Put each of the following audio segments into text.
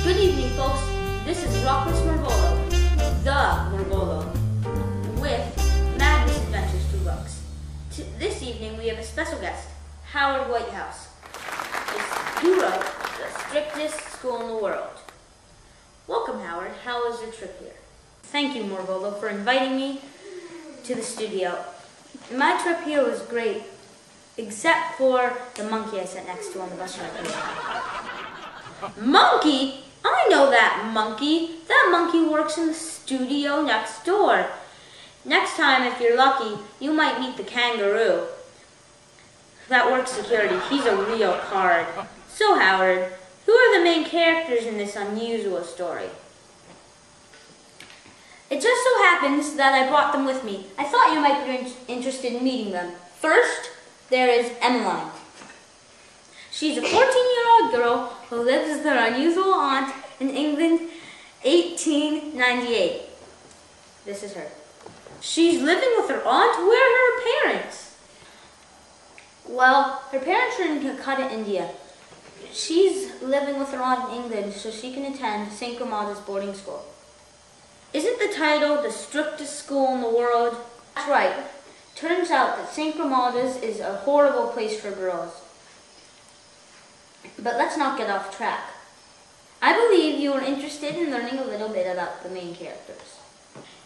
Good evening, folks. This is Rockless Marvolo, the Marvolo, with Mad Misadventures 2 books. This evening we have a special guest, Howard Whitehouse. He wrote The Strictest School in the World. Welcome, Howard. How was your trip here? Thank you, Marvolo, for inviting me to the studio. My trip here was great, except for the monkey I sat next to on the bus ride. Monkey? I know that monkey. That monkey works in the studio next door. Next time, if you're lucky, you might meet the kangaroo. That works security. He's a real card. So, Howard, who are the main characters in this unusual story? It just so happens that I brought them with me. I thought you might be interested in meeting them. First, there is Emmeline. She's a 14-year-old girl who lives with her unusual aunt in England, 1898. This is her. She's living with her aunt. Where are her parents? Well, her parents are in Calcutta, India. She's living with her aunt in England so she can attend St. Gramada's boarding school. Isn't the title The Strictest School in the World? That's right. Turns out that St. Gramada's is a horrible place for girls. But let's not get off track. I believe you are interested in learning a little bit about the main characters.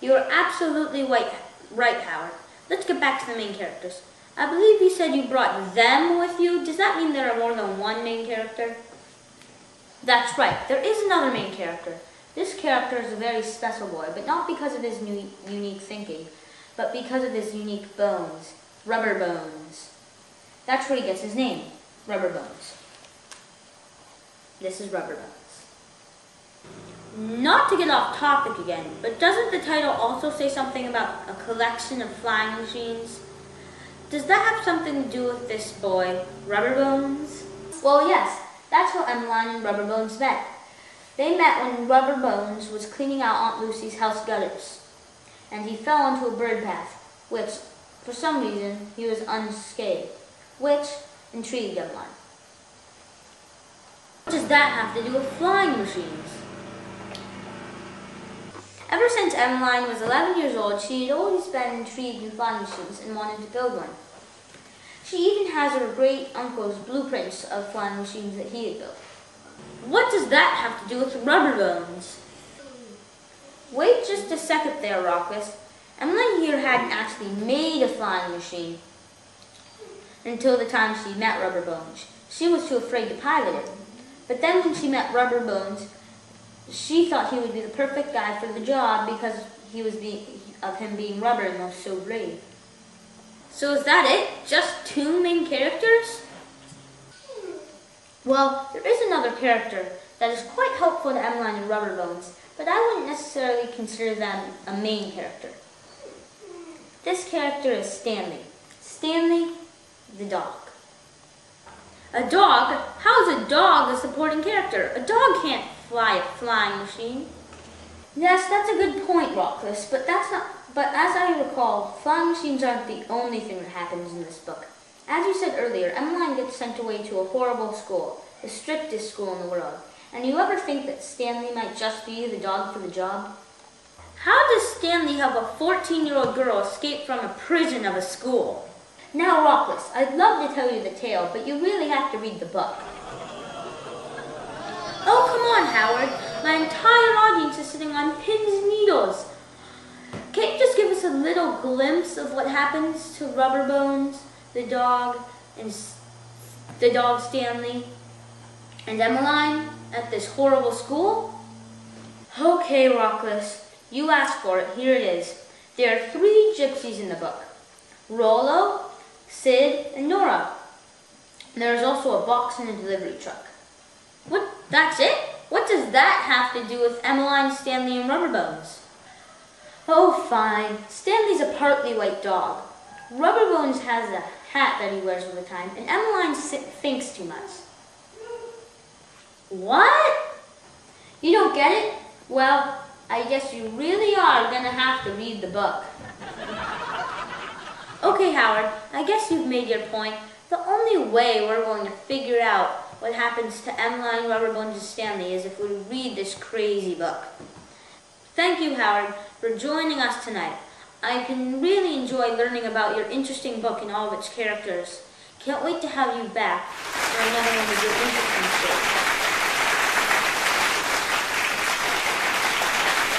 You are absolutely right, Howard. Let's get back to the main characters. I believe you said you brought them with you. Does that mean there are more than one main character? That's right. There is another main character. This character is a very special boy, but not because of his unique thinking, but because of his unique bones, rubber bones. That's where he gets his name, Rubber Bones. This is Rubber Bones. Not to get off topic again, but doesn't the title also say something about a collection of flying machines? Does that have something to do with this boy, Rubber Bones? Well, yes, that's how Emmeline and Rubber Bones met. They met when Rubber Bones was cleaning out Aunt Lucy's house gutters, and he fell into a bird path, which, for some reason, he was unscathed, which intrigued Emmeline. What does that have to do with flying machines? Ever since Emmeline was 11 years old, she had always been intrigued in flying machines and wanted to build one. She even has her great-uncle's blueprints of flying machines that he had built. What does that have to do with Rubber Bones? Wait just a second there, Rockless. Emmeline here hadn't actually made a flying machine until the time she met Rubber Bones. She was too afraid to pilot it. But then when she met Rubber Bones, she thought he would be the perfect guy for the job because of him being rubber and so brave. So is that it? Just two main characters? Well, there is another character that is quite helpful to Emmeline and Rubber Bones, but I wouldn't necessarily consider them a main character. This character is Stanley. Stanley, the dog. A dog? How is a dog a supporting character? A dog can't fly a flying machine. Yes, that's a good point, Rockless, but as I recall, flying machines aren't the only thing that happens in this book. As you said earlier, Emmeline gets sent away to a horrible school, the strictest school in the world. And you ever think that Stanley might just be the dog for the job? How does Stanley help a 14-year-old girl escape from a prison of a school? Now, Rockless, I'd love to tell you the tale, but you really have to read the book. Oh, come on, Howard. My entire audience is sitting on pins and needles. Can't you just give us a little glimpse of what happens to Rubber Bones, the dog Stanley, and Emmeline at this horrible school? Okay, Rockless, you asked for it. Here it is. There are 3 gypsies in the book. Rollo, Sid, and Nora. There is also a box and a delivery truck. What? That's it? What does that have to do with Emmeline, Stanley, and Rubber Bones? Oh, fine. Stanley's a partly white dog. Rubber Bones has a hat that he wears all the time, and Emmeline thinks too much. What? You don't get it? Well, I guess you really are going to have to read the book. Okay, Howard, I guess you've made your point. The only way we're going to figure out what happens to Emmeline, Rubberbones, and Stanley is if we read this crazy book. Thank you, Howard, for joining us tonight. I can really enjoy learning about your interesting book and all of its characters. Can't wait to have you back for another one of your interesting stories.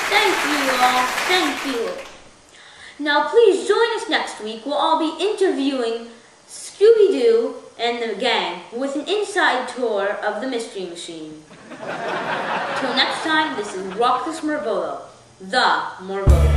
Thank you all. Thank you. Now please join us next week. We'll all be interviewing Scooby-Doo and the gang with an inside tour of the Mystery Machine. Till next time, this is Rock this Morvolo, the Morvolo.